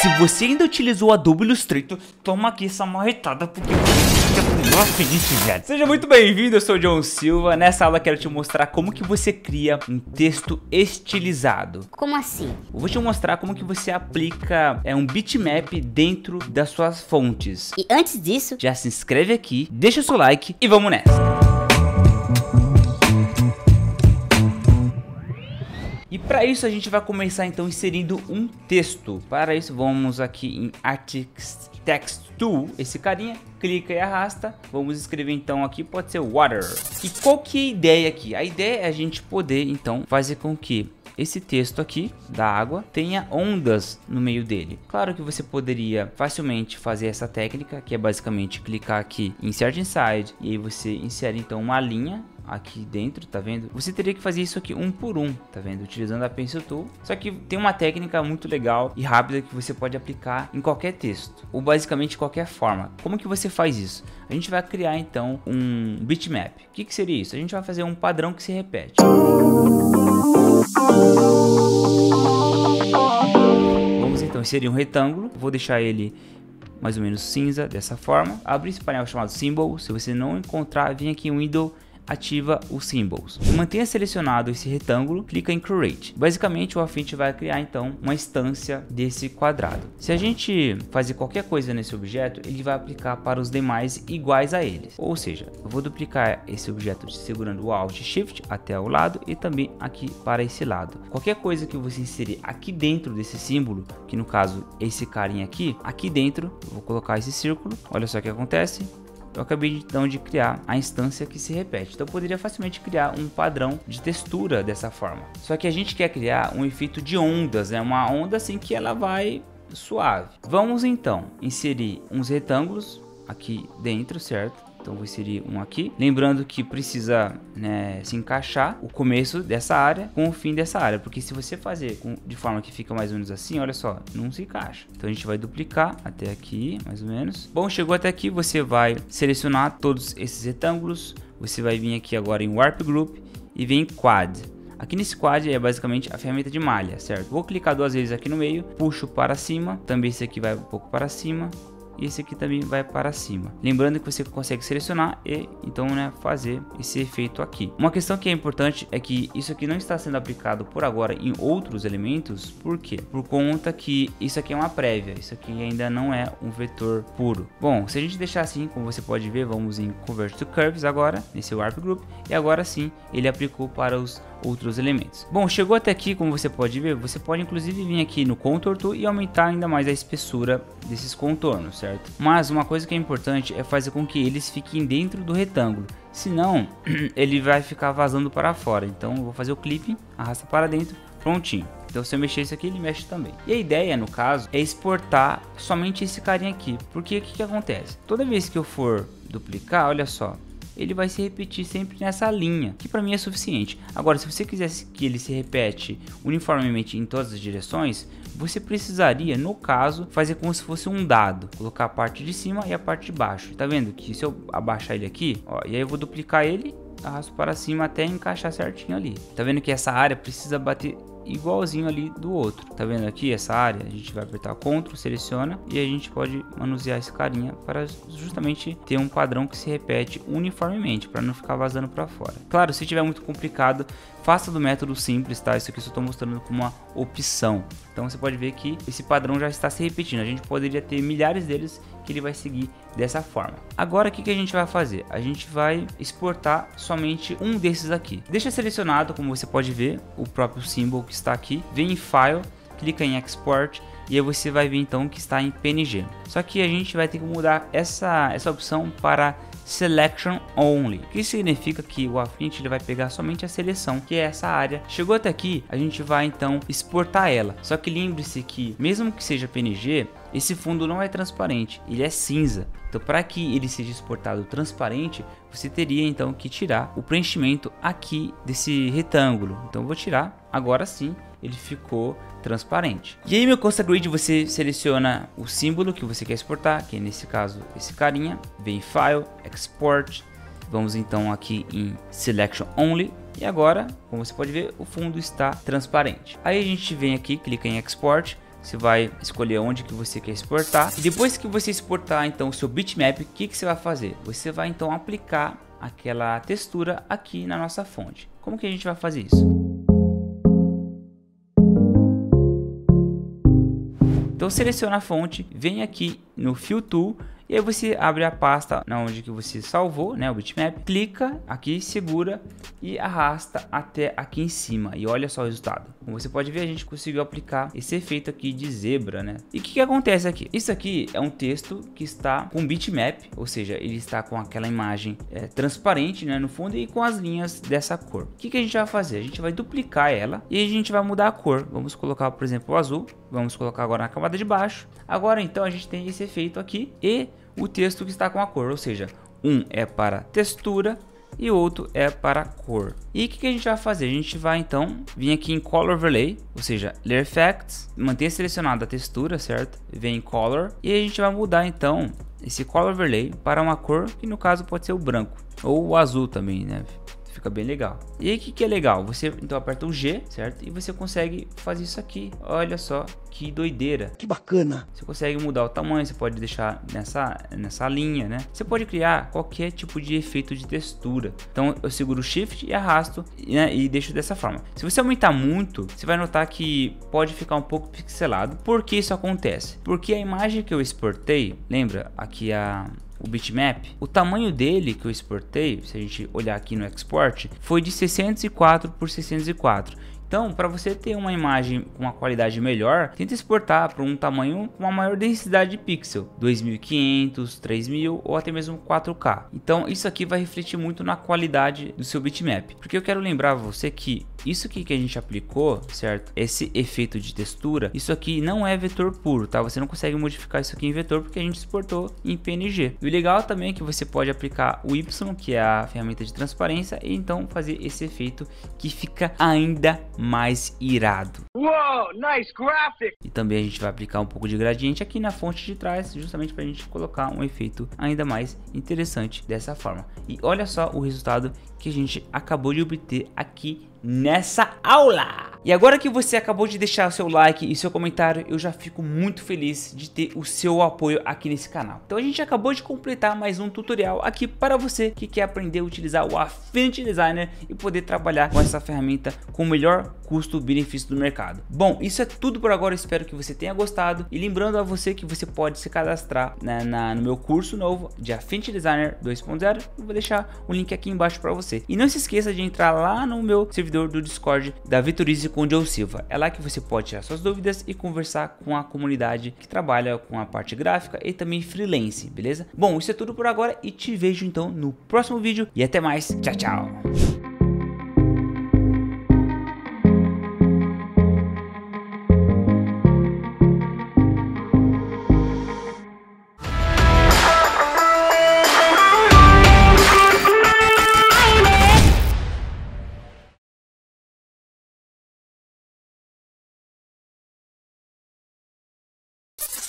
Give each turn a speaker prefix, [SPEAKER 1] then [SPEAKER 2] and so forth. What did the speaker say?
[SPEAKER 1] Se você ainda utilizou o Adobe Illustrator, toma aqui essa marretada, porque você aprendeu a feliz, velho. Seja muito bem-vindo, eu sou o John Silva. Nessa aula eu quero te mostrar como que você cria um texto estilizado.
[SPEAKER 2] Como assim?
[SPEAKER 1] Eu vou te mostrar como que você aplica um bitmap dentro das suas fontes.
[SPEAKER 2] E antes disso,
[SPEAKER 1] Já se inscreve aqui, deixa o seu like e vamos nessa. E para isso a gente vai começar então inserindo um texto. Para isso vamos aqui em Artist Text Tool, esse carinha, clica e arrasta. Vamos escrever então aqui, pode ser water. E qual que é a ideia aqui? A ideia é a gente poder então fazer com que esse texto aqui da água tenha ondas no meio dele. Claro que você poderia facilmente fazer essa técnica, que é basicamente clicar aqui em Insert Inside e aí você insere então uma linha aqui dentro, tá vendo? Você teria que fazer isso aqui um por um, tá vendo? Utilizando a Pencil Tool. Só que tem uma técnica muito legal e rápida que você pode aplicar em qualquer texto, ou basicamente qualquer forma. Como que você faz isso? A gente vai criar então um bitmap. O que seria isso? A gente vai fazer um padrão que se repete. Vamos então inserir um retângulo. Vou deixar ele mais ou menos cinza, dessa forma. Abrir esse painel chamado Symbol. Se você não encontrar, vem aqui em Window, ativa os Symbols. Mantenha selecionado esse retângulo, clica em Create. Basicamente o Affinity vai criar então uma instância desse quadrado. Se a gente fazer qualquer coisa nesse objeto, ele vai aplicar para os demais iguais a eles. Ou seja, eu vou duplicar esse objeto segurando o Alt Shift até o lado e também aqui para esse lado. Qualquer coisa que você inserir aqui dentro desse símbolo, que no caso esse carinha aqui dentro, eu vou colocar esse círculo. Olha só o que acontece. Eu acabei então de criar a instância que se repete. Então eu poderia facilmente criar um padrão de textura dessa forma. Só que a gente quer criar um efeito de ondas, né? Uma onda assim que ela vai suave. Vamos então inserir uns retângulos aqui dentro, certo? Então vou inserir um aqui, lembrando que precisa, né, se encaixar o começo dessa área com o fim dessa área, porque se você fazer de forma que fica mais ou menos assim, olha só, não se encaixa. Então a gente vai duplicar até aqui, mais ou menos. Bom, chegou até aqui, você vai selecionar todos esses retângulos, você vai vir aqui agora em Warp Group e vem em Quad. Aqui nesse quad é basicamente a ferramenta de malha, certo? Vou clicar duas vezes aqui no meio, puxo para cima, também esse aqui vai um pouco para cima. E esse aqui também vai para cima. Lembrando que você consegue selecionar e então, né, fazer esse efeito aqui. Uma questão que é importante é que isso aqui não está sendo aplicado por agora em outros elementos. Por quê? Por conta que isso aqui é uma prévia. Isso aqui ainda não é um vetor puro. Bom, se a gente deixar assim, como você pode ver, vamos em Convert to Curves agora, nesse Warp Group. E agora sim, ele aplicou para os outros elementos. Bom, chegou até aqui, como você pode ver, você pode inclusive vir aqui no Contour Tool e aumentar ainda mais a espessura desses contornos, certo? Mas uma coisa que é importante é fazer com que eles fiquem dentro do retângulo, senão ele vai ficar vazando para fora. Então eu vou fazer o clipping, arrasta para dentro, prontinho. Então se eu mexer isso aqui, ele mexe também. E a ideia, no caso, é exportar somente esse carinha aqui, porque o que acontece? Toda vez que eu for duplicar, olha só, ele vai se repetir sempre nessa linha, que para mim é suficiente. Agora, se você quisesse que ele se repete uniformemente em todas as direções, você precisaria, no caso, fazer como se fosse um dado, colocar a parte de cima e a parte de baixo. Tá vendo que se eu abaixar ele aqui, ó, e aí eu vou duplicar ele, arrasto para cima até encaixar certinho ali. Tá vendo que essa área precisa bater igualzinho ali do outro. Tá vendo aqui essa área? A gente vai apertar Ctrl, seleciona e a gente pode manusear esse carinha para justamente ter um padrão que se repete uniformemente, para não ficar vazando para fora. Claro, se tiver muito complicado, faça do método simples, tá? Isso aqui eu só estou mostrando como uma opção. Então você pode ver que esse padrão já está se repetindo. A gente poderia ter milhares deles que ele vai seguir dessa forma. Agora o que a gente vai fazer? A gente vai exportar somente um desses aqui. Deixa selecionado, como você pode ver, o próprio símbolo que está aqui. Vem em File, clica em Export e aí você vai ver então que está em PNG. Só que a gente vai ter que mudar essa opção para Selection Only, que significa que o Affinity ele vai pegar somente a seleção, que é essa área. Chegou até aqui, a gente vai então exportar ela. Só que lembre-se que mesmo que seja PNG, esse fundo não é transparente, ele é cinza. Então para que ele seja exportado transparente, você teria então que tirar o preenchimento aqui desse retângulo. Então eu vou tirar, agora sim ele ficou transparente. E aí, meu Costa Grid, você seleciona o símbolo que você quer exportar, que é nesse caso esse carinha, vem em File, Export, vamos então aqui em Selection Only. E agora, como você pode ver, o fundo está transparente. Aí a gente vem aqui, clica em Export, você vai escolher onde que você quer exportar. E depois que você exportar então o seu bitmap, o que você vai fazer? Você vai então aplicar aquela textura aqui na nossa fonte. Como que a gente vai fazer isso? Então seleciona a fonte, vem aqui no Fill Tool e aí você abre a pasta na onde que você salvou, né, o bitmap, clica aqui, segura e arrasta até aqui em cima e olha só o resultado. Como você pode ver, a gente conseguiu aplicar esse efeito aqui de zebra, né? E o que acontece aqui? Isso aqui é um texto que está com bitmap, ou seja, ele está com aquela imagem transparente, né, no fundo e com as linhas dessa cor. O que a gente vai fazer? A gente vai duplicar ela e a gente vai mudar a cor. Vamos colocar, por exemplo, o azul. Vamos colocar agora na camada de baixo. Agora então a gente tem esse efeito aqui e o texto que está com a cor, ou seja, um é para textura e outro é para cor. E o que a gente vai fazer? A gente vai então vir aqui em Color Overlay, ou seja, Layer Effects, manter selecionada a textura, certo? Vem em Color e a gente vai mudar então esse Color Overlay para uma cor que no caso pode ser o branco ou o azul também, né? Fica bem legal. E aí, o que é legal? Você então aperta o G, certo? E você consegue fazer isso aqui. Olha só que doideira.
[SPEAKER 2] Que bacana.
[SPEAKER 1] Você consegue mudar o tamanho, você pode deixar nessa linha, né? Você pode criar qualquer tipo de efeito de textura. Então eu seguro o Shift e arrasto, né? E deixo dessa forma. Se você aumentar muito, você vai notar que pode ficar um pouco pixelado. Por que isso acontece? Porque a imagem que eu exportei, lembra aqui o bitmap, o tamanho dele que eu exportei, se a gente olhar aqui no export, foi de 604 por 604. Então, para você ter uma imagem com uma qualidade melhor, tenta exportar para um tamanho com uma maior densidade de pixel, 2500, 3000 ou até mesmo 4K. Então, isso aqui vai refletir muito na qualidade do seu bitmap. Porque eu quero lembrar você que isso aqui que a gente aplicou, certo? Esse efeito de textura, isso aqui não é vetor puro, tá? Você não consegue modificar isso aqui em vetor porque a gente exportou em PNG. E o legal também é que você pode aplicar o Y, que é a ferramenta de transparência, e então fazer esse efeito que fica ainda mais irado.
[SPEAKER 2] Uou, nice graphic!
[SPEAKER 1] E também a gente vai aplicar um pouco de gradiente aqui na fonte de trás, justamente para a gente colocar um efeito ainda mais interessante dessa forma. E olha só o resultado que a gente acabou de obter aqui nessa aula. E agora que você acabou de deixar o seu like e seu comentário, eu já fico muito feliz de ter o seu apoio aqui nesse canal. Então a gente acabou de completar mais um tutorial aqui para você que quer aprender a utilizar o Affinity Designer e poder trabalhar com essa ferramenta com o melhor custo-benefício do mercado. Bom, isso é tudo por agora, espero que você tenha gostado e lembrando a você que você pode se cadastrar, né, no meu curso novo de Affinity Designer 2.0, eu vou deixar o link aqui embaixo para você. E não se esqueça de entrar lá no meu servidor do Discord da Vitorize com o Joe Silva. É lá que você pode tirar suas dúvidas e conversar com a comunidade que trabalha com a parte gráfica e também freelance, beleza? Bom, isso é tudo por agora e te vejo então no próximo vídeo e até mais. Tchau, tchau!